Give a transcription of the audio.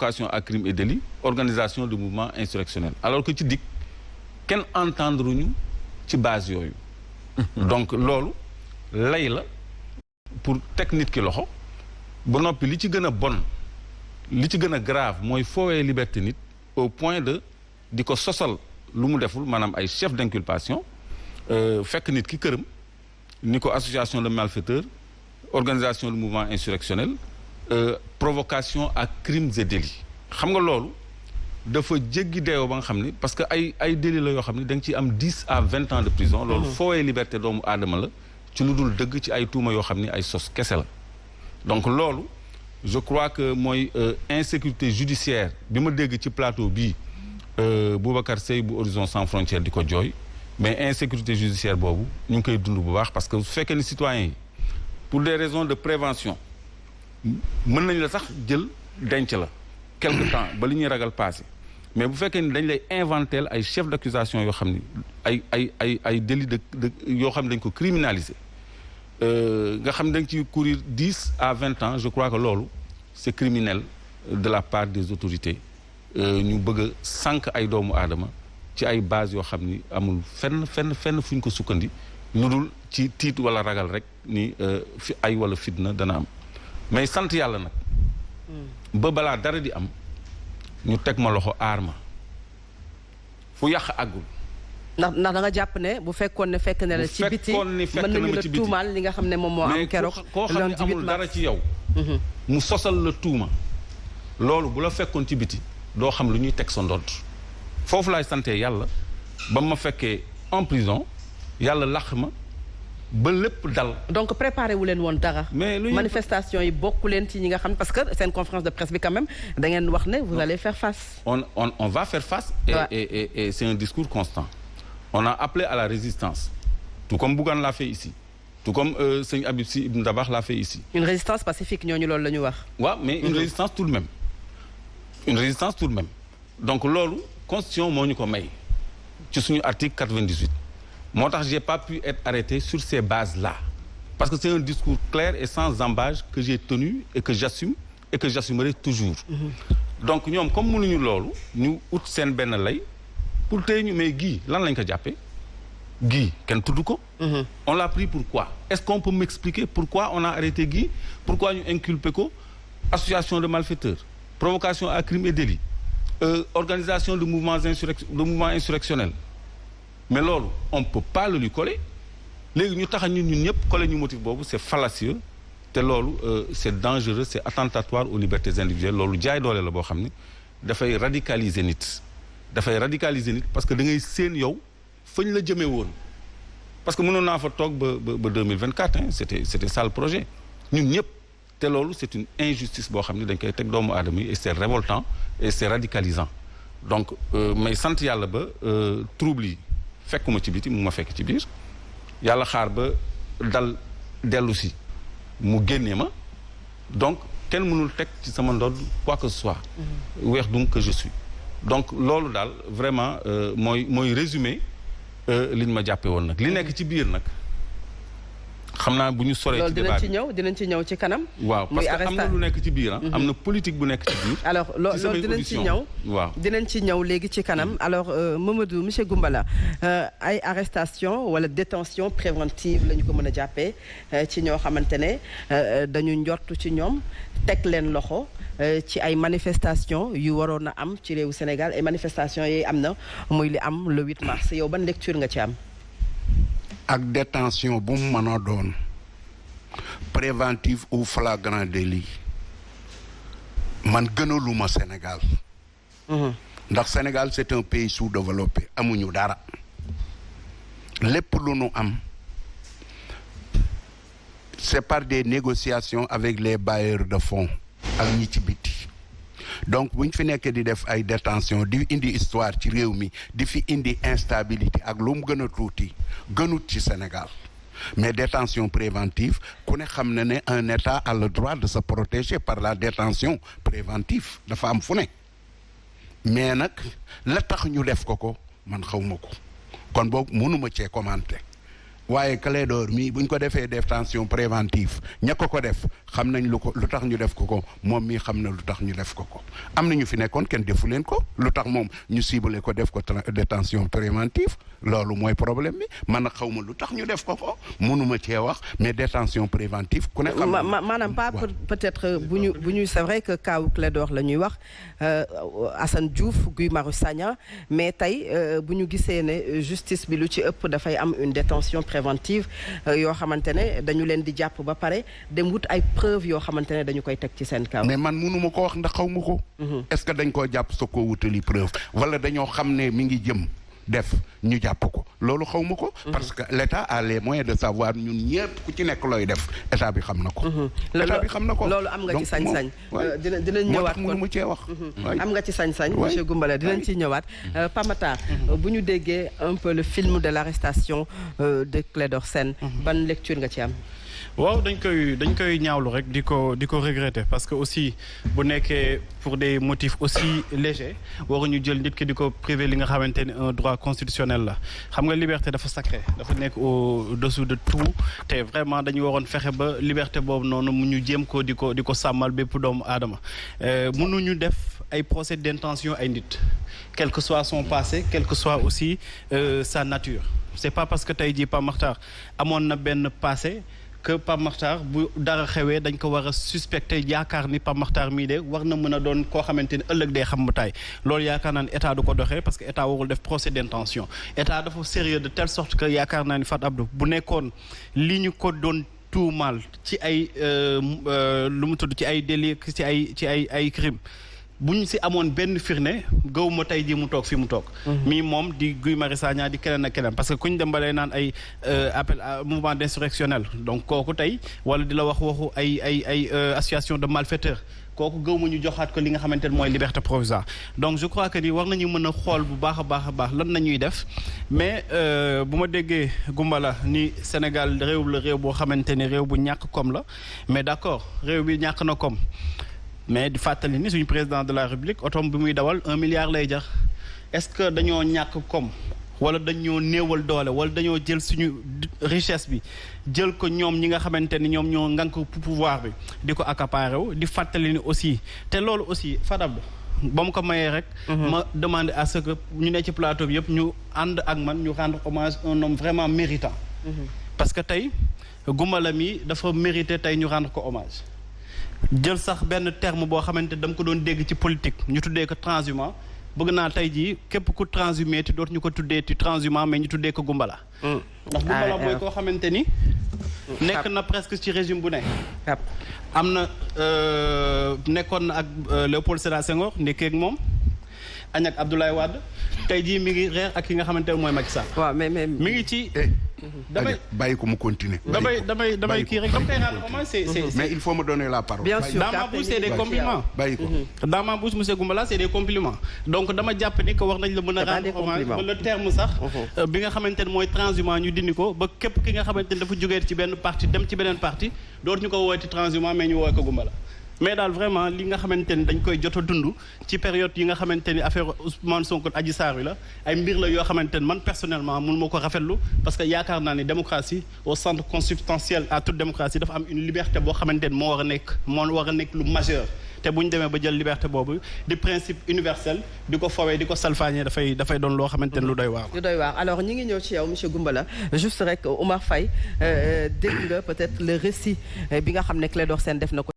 provocation à crime et délit organisation de mouvement insurrectionnel alors que ci dikk kenn entendre ñu ci base yooyu donc loolu lay la pour teg nit ki loxo ba noppi li ci gën a bon li ci gën a grave mooy foowee liberté nit au point de di ko sosal lu mu deful maanaam ay chef d'inculpation fekk nit ki këram ni ko association de malfaiteurs organisation de mouvement insurrectionnel provocation à crimes et délits xam nga loolu dafa jéggi dayoo ba nga xam ni parce que ay délits la yoo xam ni da nga ciy am 10 à 20 ans de prison loolu foowee liberté doomu aadama la ci lu dul dëgg ci ay tuuma yoo xam ni ay sos kese la donc loolu je crois que mooy insécurité judiciaire bi ma dégg ci plateau bii Boubacar Seye bu Horizon Sans Frontières di ko jooy mais insécurité judiciaire boobu ñu ngi koy dund bu baax parce que su fekkee ni citoyens yi pour des raisons de prévention mën nañ la sax jël denc la quelque temps ba li ñuy ragal passé mais bu fekkee ni dañ lay inventer ay chef d'accusation yoo xam ni ay délit de yoo xam ne dañ ko criminaliser nga xam ne da nga ci courir 10 à 20 ans je crois que loolu c'est criminel de la part des autorités ñu bëgg a sànq ay doomu aadama ci ay base yoo xam ni amul fenn fu ñu ko sukkandi lu dul ci tiit wala ragal rek ni fi ay wala fitna dana am mais sant yàlla nag ba balaa dara di am ñu teg ma loxo aar ma fu yàq àggul ndax da nga jàpp ne bu fekkoon ne fekk na la ci biti mën nañu la tuumaal li nga xam ne moom moo am keroog koo xam ne amul dara ci yow mu sosal la tuuma loolu bu la fekkoon ci biti doo xam lu ñuy teg sa ndodd foofu laay sante yàlla ba ma fekkee en prison yàlla làq ma ba lépp dal. donc préparé wu leen woon dara. mais manifestation yi bokku leen ci ñi nga xam parce que c'est une conférence de presse bi quand même da ngeen wax ne vous allez faire face. on va faire face. et c'est un discours constant. on a appelé à la résistance tout comme Bougane l'a fait ici tout comme Sëñ Habib Sy Ibn Dabakh l'a fait ici. une résistance pacifique ñooñu loolu la ñu wax. waaw mais une résistance tout de même. une résistance tout de même donc loolu constitution moo ñu ko may ci suñu article 98. moo tax j'ai pas pu être arrêté sur ces bases-là parce que c'est un discours clair et sans embâche que j'ai tenu et que j'assume et que j'assumerai toujours. donc ñoom comme mënuñu loolu ñu ut seen benn lay pour tey ñu mais Guy lan lañ ko jàppee Guy kenn tudd ko. on l'a pris pourquoi est-ce qu'on peut m'expliquer pourquoi on a arrêté Guy pourquoi ñu inculpé ko association de malfaiteurs provocation à crime et délit organisation de mouvements insurrectionnels mais loolu on peut pas le lui coller léegi ñu tax ñun ñëpp coller ñu motif boobu c'est fallacieux te loolu c'est dangereux c'est attentatoire aux libertés individuelles loolu jaay doole la boo xam ni dafay radicaliser nit parce que da ngay seen yow fañ la jëmee woon parce que mënoon naa fa toog ba 2024 hein c'était ça le projet ñun ñëpp te loolu c'est une injustice boo xam ni dañ koy teg doomu aadama yi et c'est révoltant et c'est radicalisant donc mais sant yàlla ba trouble yi fekkuma ci biti mu ma fekk ci biir yàlla xaar ba dal dellu si mu génnee ma donc kenn mënul teg ci sama ndodd quoi que ce soit weex donc que je suis donc loolu daal vraiment mooy résumé li ñu ma jàppee woon nag li nekk ci biir nag xam naa bu ñu soree ci débat dinañ ci ñëw ci kanam. waaw parce que am na lu nekk ci biir am na politique bu nekk ci biir. alors loolu dinañ ci ñëw. waaw dinañ ci ñëw léegi ci kanam alors Mamadou monsieur Goumbala ay arrestation wala détention préventive la ñu ko mën a jàppee ci ñoo xamante ne dañu njortu ci ñoom teg leen loxo ci ay manifestations yu waroon a am ci réewu Sénégal et manifestations yi am na muy li am le 8 mars yow ban lecture nga ci am. ak détention bu mu mën a doon préventive ou flagrant délit man gënaluma Sénégal ndax Sénégal c'est un pays sous-développé amuñu dara lépp lu nu am c'est par des négociations avec les bailleurs de fonds ak ñi ci biti donc bu ñu fi nekk di def ay détention di indi histoire ci réew mi di fi indi instabilité ak lu mu gën a tuuti gënut ci Sénégal mais détention préventive ku ne xam na ne un État a le droit de se protéger par la détention préventive dafa am fu ne mais nag la tax ñu def ko man xawma ko kon boobu mënuma cee commenter waaye Clédor mii buñ ko defee détention préventive ña ko def xam nañ lu tax ñu def ko moom mii xam na lu tax ñu def ko am na ñu fi nekkoon kenn defu leen ko lu tax moom ñu ciblé ko def ko détention préventive loolu mooy problème bi man nag xaw ma lu tax ñu def ko mënuma cee wax mais détention préventive ku ne xam maanaam pas peut-être bu ñu c'est vrai que cas Clédor la ñuy wax Assane Diouf Guy Marius Sagna mais tey bu ñu gisee ne justice bi lu ci ëpp dafay am une détention préventive yoo xamante ne dañu leen di jàpp ba pare dem wut ay preuves yoo xamante ne dañu koy teg ci seen kaw. mais man mënuma ko wax ndax xaw ma ko. est-ce que dañ koo jàpp soo ko wutali preuve wala dañoo xam ne mi ngi jëm def ñu jàpp ko loolu xaw ma ko. parce que l'État a les moyens de savoir ñun ñëpp ku ci nekk looy def état bi xam na ko. état bi xam na ko loolu am nga ci sañ-sañ. dinañ ñëwaat kon mënu mu cee wax. am nga ci sañ-sañ monsieur Goumbala dinañ ciy ñëwaat. Pamata bu ñu déggee un peu le film de l'arrestation de Clédor Sène ban lecture nga ci am. waaw dañ koy ñaawlu rek di ko regretter parce que aussi bu nekkee pour des motifs aussi légers waruñu jël nit ki di ko priver li nga xamante ni un droit constitutionnel la xam nga liberté dafa sacré dafa nekk au-dessous de tout te vraiment dañu waroon fexe ba liberté boobu noonu mu ñu jéem ko di ko sàmmal bépp doomu aadama mënuñu def ay procès d'intention ay nit quel que soit son passé quel que soit aussi sa nature c'est pas parce que tey jii Pape Makhtar amoon na benn passé que Pape Makhtar bu dara xewee dañ ko war a suspecté yaakaar ni Pape Makhtar mii de war na mën a doon koo xamante ni ëllëg day xam mu taay loolu yaakaar naa ni état du ko doxee parce que état warul def procès d'intention état dafa sérieux de telle sorte que yaakaar naa ni Fat Abdou bu nekkoon li ñu ko doon tuumaal ci ay lu mu tudd ci ay délits ci ay crimes bu ñu si amoon benn firnde gaw ma tey jii mu toog fi mu toog. mii moom di Guy Marius Sagna di keneen ak keneen parce que kuñ dem ba lay naan ay appel à mouvement d'insurrectionnel donc kooku tey wala di la waxu ay association de malfaiteurs kooku gaw ma ñu joxaat ko li nga xamante ne mooy liberté provisoire donc je crois que ni war nañu mën a xool bu baax a baax lan nañuy def mais bu ma déggee Goumbala ni Sénégal réew la réew boo xamante ne réew bu ñàkk koom la mais d'accord réew bi ñàkk na koom. mais di fàttali ni suñu président de la République otom bi muy dawal 1 milliard lay jar est-ce que dañoo ñàkk koom wala dañoo néewal doole wala dañoo jël suñu richesse bi jël ko ñoom ñi nga xamante ni ñoom ñoo ngànk pouvoir bi di ko accaparer wu di fàttali ni aussi te loolu aussi Fadab ba mu ko mayee rek ma demander à ce que ñu ne ci plateau bi yëpp ñu ànd ak man ñu rendre hommage un homme vraiment méritant parce que tey Goumbala mi dafa mérité tey ñu rendre ko hommage jël sax benn terme boo xamante dama ko doon dégg ci politique ñu tuddee ko transhumant bëgg naa tey jii képp ku transhumé ti dootu ñu ko tuddee ti transhumant mais ñu tuddee ko Goumbala ndax Goumbala mooy koo xamante ni nekk na presque ci régime bu ne am na nekkoon na ak Léopold Sédar Senghor nekkee ak moom añ ak Abdoulaye Wade tey jii mi ngi reer ak ki nga xamante ne mooy Macky Sall. waaw mais mi ngi ci. damay bàyyi ko mu continuer. damay kii rek dama koy rendre hommage c'est mais il faut me donner la parole. bien sûr dans ma bouche c'est des compliments. bàyyi ko dans ma bouche monsieur Goumbala c'est des compliments. donc dama jàpp ni que war nañ la mën a rendre hommage ba le terme sax. bi nga xamante ne mooy transhumant ñu dindi ko ba képp ki nga xamante ne dafa jógee ci benn parti dem ci beneen parti dootu ñu ko woowee ci transhumant mais ñu woowee ko Goumbala. mais daal vraiment li nga xamante ni dañ koy jot a dund ci période yi nga xamante ni affaire Ousmane Sonko Adji Sarr yi la ay mbir la yoo xamante ni man personnellement mun ma ko rafetlu parce que yaakaar naa ni démocratie au centre consubstantiel à toute démocratie dafa am une liberté boo xamante ni moo war a nekk lu majeur te bu ñu demee ba jël liberté boobu di principe universel di ko fowee di ko salfaañee dafay doon loo xamante ni lu doy waar. lu doy waar alors ñi ngi ñëw ci yow monsieur Goumbala juste rek Oumar Faye dégg nga peut-être le récit bi nga xam ne Clédor Sène def na ko.